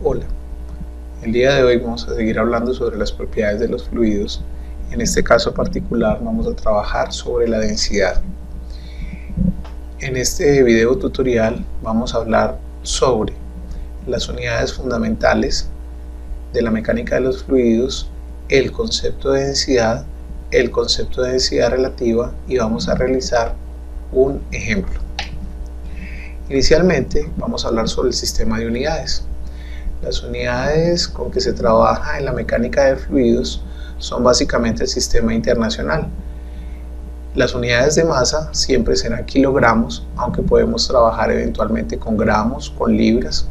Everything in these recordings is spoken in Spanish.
Hola, el día de hoy vamos a seguir hablando sobre las propiedades de los fluidos. En este caso particular vamos a trabajar sobre la densidad. En este video tutorial vamos a hablar sobre las unidades fundamentales de la mecánica de los fluidos, el concepto de densidad, el concepto de densidad relativa y vamos a realizar un ejemplo. Inicialmente vamos a hablar sobre el sistema de unidades. Las unidades con que se trabaja en la mecánica de fluidos son básicamente el sistema internacional. Las unidades de masa siempre serán kilogramos, aunque podemos trabajar eventualmente con gramos, con libras.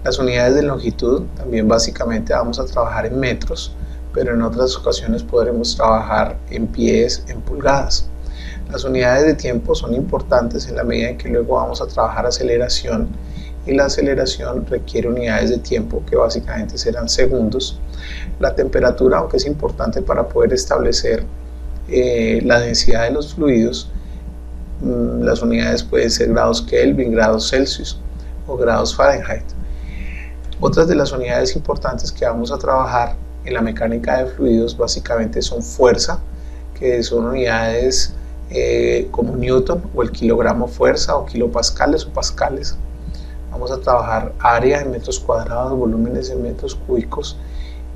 Las unidades de longitud también básicamente vamos a trabajar en metros, pero en otras ocasiones podremos trabajar en pies, en pulgadas. Las unidades de tiempo son importantes en la medida en que luego vamos a trabajar aceleración, y la aceleración requiere unidades de tiempo que básicamente serán segundos. La temperatura, aunque es importante para poder establecer la densidad de los fluidos, las unidades pueden ser grados Kelvin, grados Celsius o grados Fahrenheit. Otras de las unidades importantes que vamos a trabajar en la mecánica de fluidos básicamente son fuerza, que son unidades como Newton o el kilogramo fuerza o kilopascales o pascales. Vamos a trabajar área en metros cuadrados, volúmenes en metros cúbicos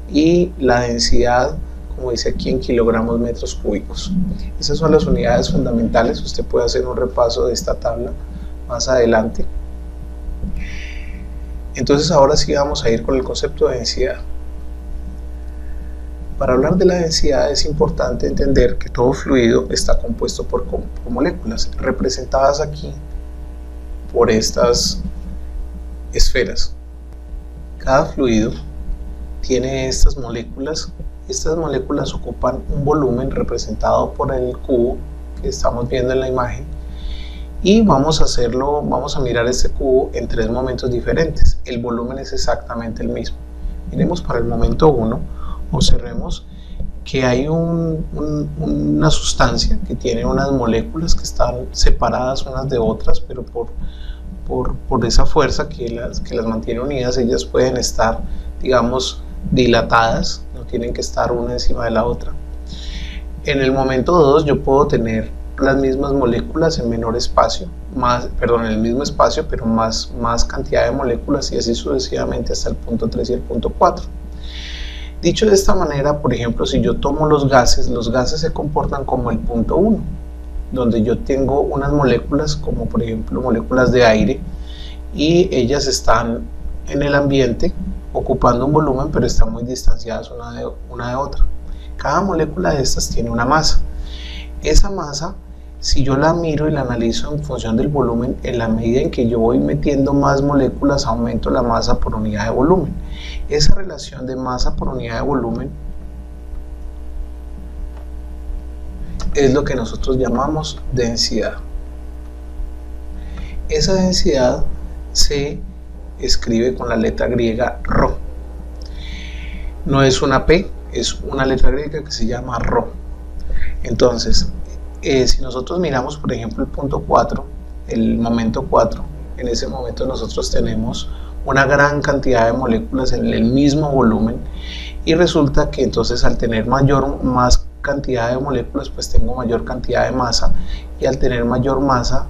y la densidad, como dice aquí, en kilogramos metros cúbicos. Esas son las unidades fundamentales. Usted puede hacer un repaso de esta tabla más adelante. Entonces ahora sí vamos a ir con el concepto de densidad. Para hablar de la densidad es importante entender que todo fluido está compuesto por moléculas, representadas aquí por estas esferas. Cada fluido tiene estas moléculas. Estas moléculas ocupan un volumen representado por el cubo que estamos viendo en la imagen, y vamos a mirar este cubo en tres momentos diferentes. El volumen es exactamente el mismo. Miremos para el momento 1, observemos que hay una sustancia que tiene unas moléculas que están separadas unas de otras, pero por esa fuerza que las mantiene unidas, ellas pueden estar, digamos, dilatadas, no tienen que estar una encima de la otra. En el momento 2 yo puedo tener las mismas moléculas en menor espacio, en el mismo espacio, pero más cantidad de moléculas, y así sucesivamente hasta el punto 3 y el punto 4. Dicho de esta manera, por ejemplo, si yo tomo los gases se comportan como el punto 1, donde yo tengo unas moléculas como por ejemplo moléculas de aire, y ellas están en el ambiente ocupando un volumen, pero están muy distanciadas una de otra. Cada molécula de estas tiene una masa. Esa masa, si yo la miro y la analizo en función del volumen, en la medida en que yo voy metiendo más moléculas, aumento la masa por unidad de volumen. Esa relación de masa por unidad de volumen es lo que nosotros llamamos densidad. Esa densidad se escribe con la letra griega ρ. No es una P, es una letra griega que se llama ρ. Entonces, si nosotros miramos por ejemplo el punto 4, el momento 4, en ese momento nosotros tenemos una gran cantidad de moléculas en el mismo volumen, y resulta que entonces al tener más cantidad de moléculas, pues tengo mayor cantidad de masa, y al tener mayor masa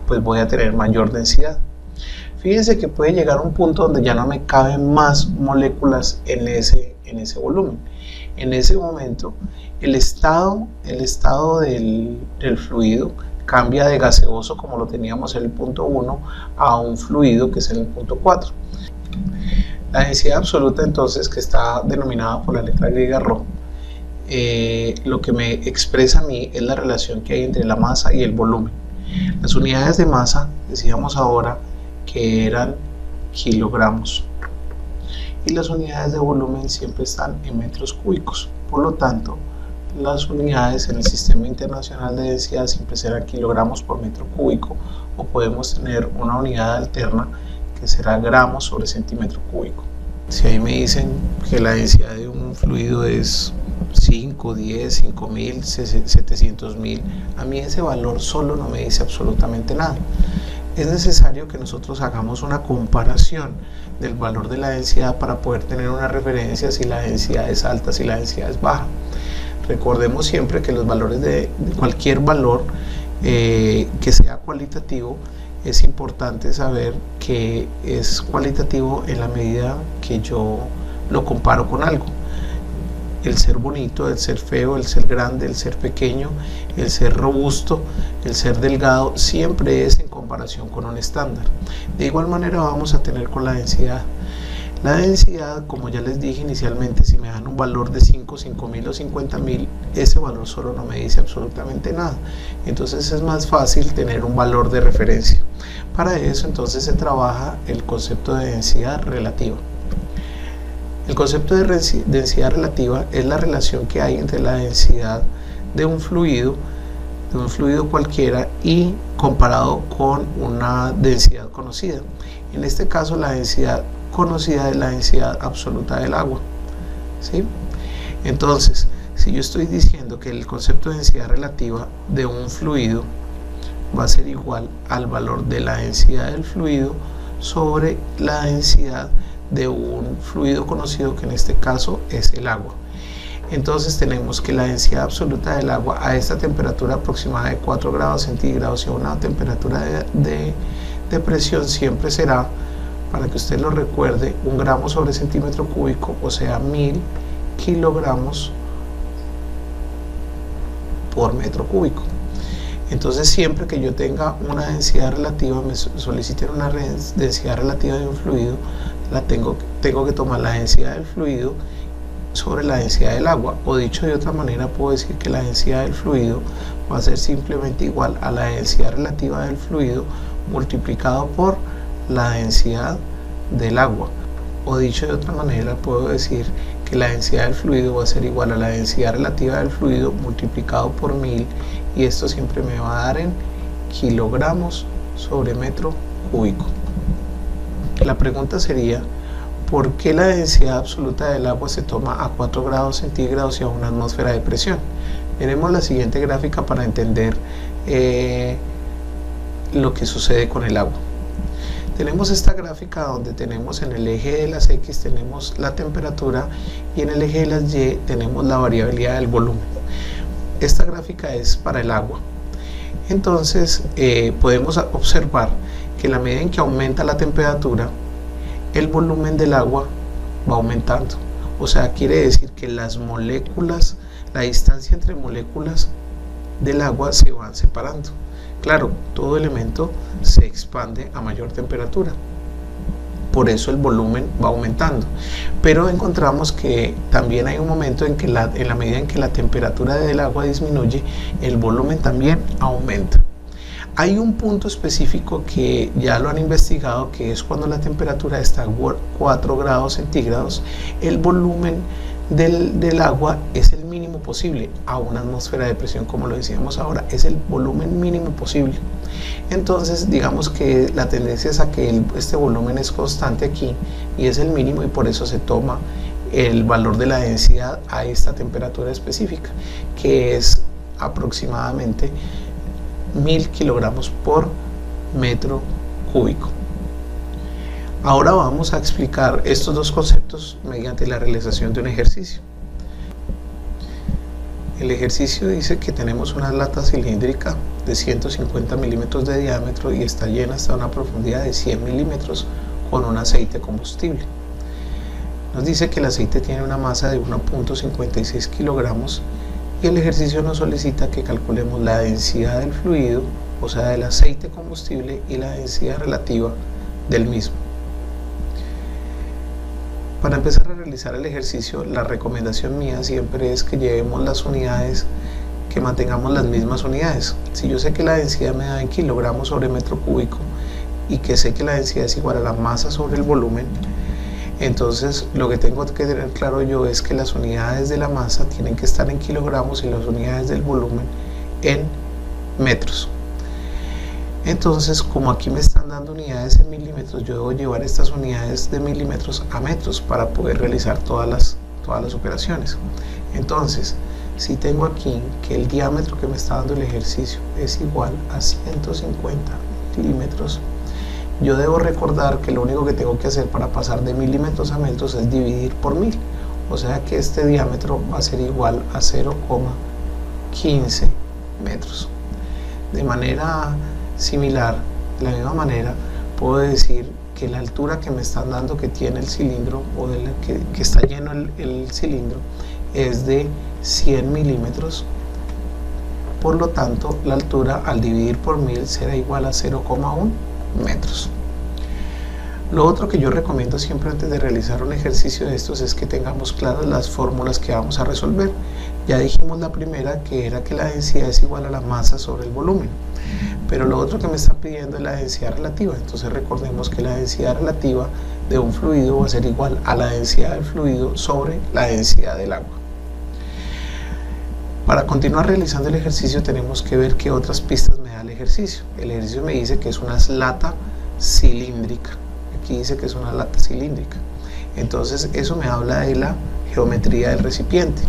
pues voy a tener mayor densidad. Fíjense que puede llegar a un punto donde ya no me caben más moléculas en ese volumen. En ese momento el estado del fluido cambia de gaseoso, como lo teníamos en el punto 1, a un fluido que es en el punto 4. La densidad absoluta, entonces, que está denominada por la letra griega ρ, lo que me expresa a mí es la relación que hay entre la masa y el volumen. Las unidades de masa, decíamos ahora que eran kilogramos, y las unidades de volumen siempre están en metros cúbicos. Por lo tanto, las unidades en el sistema internacional de densidad siempre serán kilogramos por metro cúbico, o podemos tener una unidad alterna que será gramos sobre centímetro cúbico. Si ahí me dicen que la densidad de un fluido es 5, 10, 5000, 700.000, a mí ese valor solo no me dice absolutamente nada. es necesario que nosotros hagamos una comparación del valor de la densidad para poder tener una referencia si la densidad es alta, si la densidad es baja. Recordemos siempre que los valores de cualquier valor que sea cualitativo, es importante saber que es cualitativo en la medida que yo lo comparo con algo. El ser bonito, el ser feo, el ser grande, el ser pequeño, el ser robusto, el ser delgado, siempre es en comparación con un estándar. De igual manera vamos a tener con la densidad. La densidad, como ya les dije inicialmente, si me dan un valor de 5, 5.000 o 50.000, ese valor solo no me dice absolutamente nada. Entonces es más fácil tener un valor de referencia. Para eso entonces se trabaja el concepto de densidad relativa. El concepto de densidad relativa es la relación que hay entre la densidad de un fluido cualquiera y comparado con una densidad conocida. En este caso la densidad conocida es la densidad absoluta del agua, ¿sí? Entonces, si yo estoy diciendo que el concepto de densidad relativa de un fluido va a ser igual al valor de la densidad del fluido sobre la densidad de un fluido conocido, que en este caso es el agua. Entonces tenemos que la densidad absoluta del agua a esta temperatura aproximada de 4 grados centígrados y a una temperatura de presión siempre será, para que usted lo recuerde, 1 gramo sobre centímetro cúbico, o sea 1000 kilogramos por metro cúbico. Entonces siempre que yo tenga una densidad relativa, me soliciten una densidad relativa de un fluido, tengo que tomar la densidad del fluido sobre la densidad del agua, o dicho de otra manera puedo decir que la densidad del fluido va a ser simplemente igual a la densidad relativa del fluido multiplicado por la densidad del agua, o dicho de otra manera puedo decir que la densidad del fluido va a ser igual a la densidad relativa del fluido multiplicado por 1000, y esto siempre me va a dar en kilogramos sobre metro cúbico. La pregunta sería: ¿por qué la densidad absoluta del agua se toma a 4 grados centígrados y a una atmósfera de presión? Veremos la siguiente gráfica para entender lo que sucede con el agua. Tenemos esta gráfica donde tenemos en el eje de las X tenemos la temperatura y en el eje de las Y tenemos la variabilidad del volumen. Esta gráfica es para el agua. Entonces podemos observar que en la medida en que aumenta la temperatura, el volumen del agua va aumentando. O sea, quiere decir que las moléculas, la distancia entre moléculas del agua se van separando. Claro, todo elemento se expande a mayor temperatura, por eso el volumen va aumentando, pero encontramos que también hay un momento en que en la medida en que la temperatura del agua disminuye, el volumen también aumenta. Hay un punto específico que ya lo han investigado, que es cuando la temperatura está a 4 grados centígrados, el volumen del agua es el mínimo posible a una atmósfera de presión, como lo decíamos ahora, es el volumen mínimo posible. Entonces digamos que la tendencia es a que este volumen es constante aquí y es el mínimo, y por eso se toma el valor de la densidad a esta temperatura específica, que es aproximadamente 1000 kilogramos por metro cúbico. Ahora vamos a explicar estos dos conceptos mediante la realización de un ejercicio. El ejercicio dice que tenemos una lata cilíndrica de 150 milímetros de diámetro y está llena hasta una profundidad de 100 milímetros con un aceite combustible. Nos dice que el aceite tiene una masa de 1.56 kilogramos y el ejercicio nos solicita que calculemos la densidad del fluido, o sea del aceite combustible, y la densidad relativa del mismo. Para empezar a realizar el ejercicio, la recomendación mía siempre es que llevemos las unidades, que mantengamos las mismas unidades. Si yo sé que la densidad me da en kilogramos sobre metro cúbico y que sé que la densidad es igual a la masa sobre el volumen, entonces lo que tengo que tener claro yo es que las unidades de la masa tienen que estar en kilogramos y las unidades del volumen en metros. Entonces, como aquí me están dando unidades en milímetros, yo debo llevar estas unidades de milímetros a metros para poder realizar todas las operaciones. Entonces, si tengo aquí que el diámetro que me está dando el ejercicio es igual a 150 milímetros, yo debo recordar que lo único que tengo que hacer para pasar de milímetros a metros es dividir por 1000. O sea que este diámetro va a ser igual a 0,15 metros. De manera similar, de la misma manera, puedo decir que la altura que me están dando que tiene el cilindro, o que está lleno el cilindro, es de 100 milímetros. Por lo tanto, la altura al dividir por 1000 será igual a 0,1 metros. Lo otro que yo recomiendo siempre antes de realizar un ejercicio de estos es que tengamos claras las fórmulas que vamos a resolver. Ya dijimos la primera, que era que la densidad es igual a la masa sobre el volumen. Pero lo otro que me están pidiendo es la densidad relativa. Entonces recordemos que la densidad relativa de un fluido va a ser igual a la densidad del fluido sobre la densidad del agua. Para continuar realizando el ejercicio tenemos que ver qué otras pistas me da el ejercicio. El ejercicio me dice que es una lata cilíndrica. Aquí dice que es una lata cilíndrica. Entonces eso me habla de la geometría del recipiente.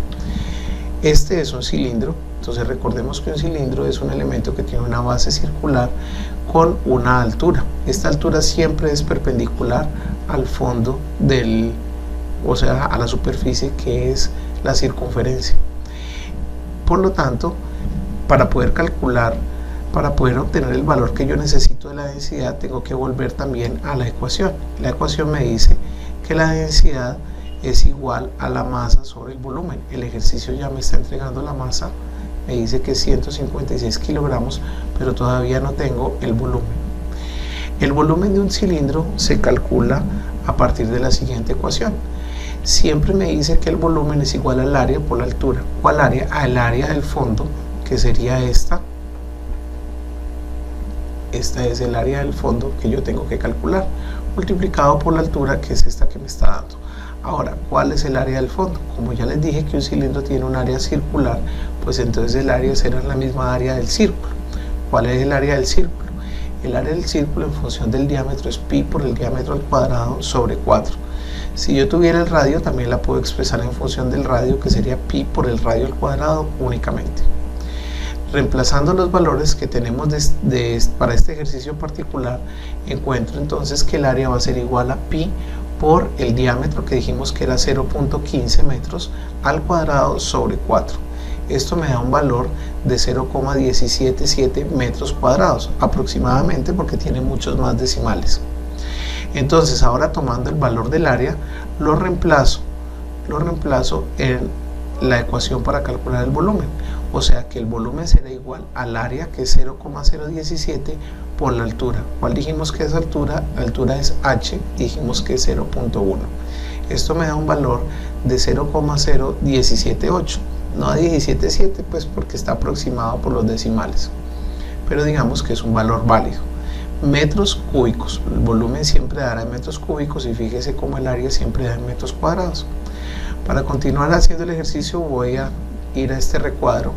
Este es un cilindro. Entonces recordemos que un cilindro es un elemento que tiene una base circular con una altura. Esta altura siempre es perpendicular al fondo o sea, a la superficie, que es la circunferencia. Por lo tanto, para poder obtener el valor que yo necesito de la densidad, tengo que volver también a la ecuación. La ecuación me dice que la densidad es igual a la masa sobre el volumen. El ejercicio ya me está entregando la masa, me dice que es 156 kilogramos, pero todavía no tengo el volumen. El volumen de un cilindro se calcula a partir de la siguiente ecuación. Siempre me dice que el volumen es igual al área por la altura. ¿Cuál área? Al área del fondo, que sería esta. Esta es el área del fondo que yo tengo que calcular, multiplicado por la altura, que es esta que me está dando. Ahora, ¿cuál es el área del fondo? Como ya les dije que un cilindro tiene un área circular, pues entonces el área será la misma área del círculo. ¿Cuál es el área del círculo? El área del círculo en función del diámetro es pi por el diámetro al cuadrado sobre 4. Si yo tuviera el radio, también la puedo expresar en función del radio, que sería pi por el radio al cuadrado únicamente. Reemplazando los valores que tenemos para este ejercicio particular, encuentro entonces que el área va a ser igual a pi por el diámetro, que dijimos que era 0.15 metros al cuadrado sobre 4. Esto me da un valor de 0,177 metros cuadrados aproximadamente, porque tiene muchos más decimales. Entonces, ahora tomando el valor del área, lo reemplazo en la ecuación para calcular el volumen. O sea que el volumen será igual al área, que es 0,017, por la altura. ¿Cuál dijimos que es altura? La altura es h, dijimos que es 0.1. Esto me da un valor de 0,0178. No 17,7, pues porque está aproximado por los decimales. Pero digamos que es un valor válido. Metros cúbicos. El volumen siempre dará en metros cúbicos, y fíjese cómo el área siempre da en metros cuadrados. Para continuar haciendo el ejercicio voy a ir a este recuadro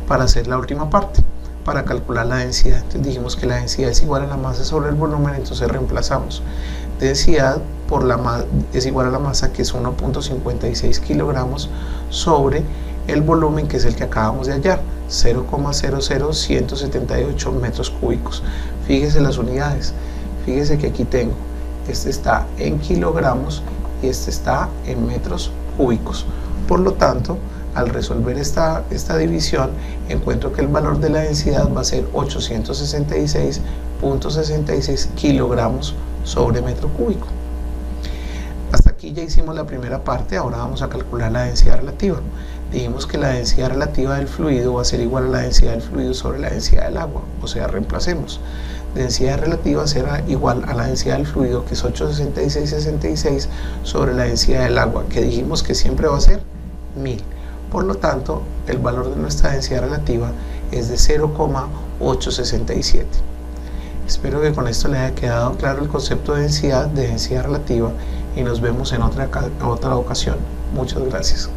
para hacer la última parte, para calcular la densidad. Entonces dijimos que la densidad es igual a la masa sobre el volumen, entonces reemplazamos. Densidad es igual a la masa, que es 1.56 kilogramos, sobre el volumen, que es el que acabamos de hallar, 0,00178 metros cúbicos. Fíjese las unidades, fíjese que aquí tengo, este está en kilogramos y este está en metros cúbicos. Por lo tanto, al resolver esta división, encuentro que el valor de la densidad va a ser 866.66 kilogramos sobre metro cúbico. Hasta aquí ya hicimos la primera parte. Ahora vamos a calcular la densidad relativa. Dijimos que la densidad relativa del fluido va a ser igual a la densidad del fluido sobre la densidad del agua, o sea, reemplacemos. Densidad relativa será igual a la densidad del fluido, que es 866.66, sobre la densidad del agua, que dijimos que siempre va a ser 1000. Por lo tanto, el valor de nuestra densidad relativa es de 0,867. Espero que con esto le haya quedado claro el concepto de densidad relativa, y nos vemos en otra ocasión. Muchas gracias.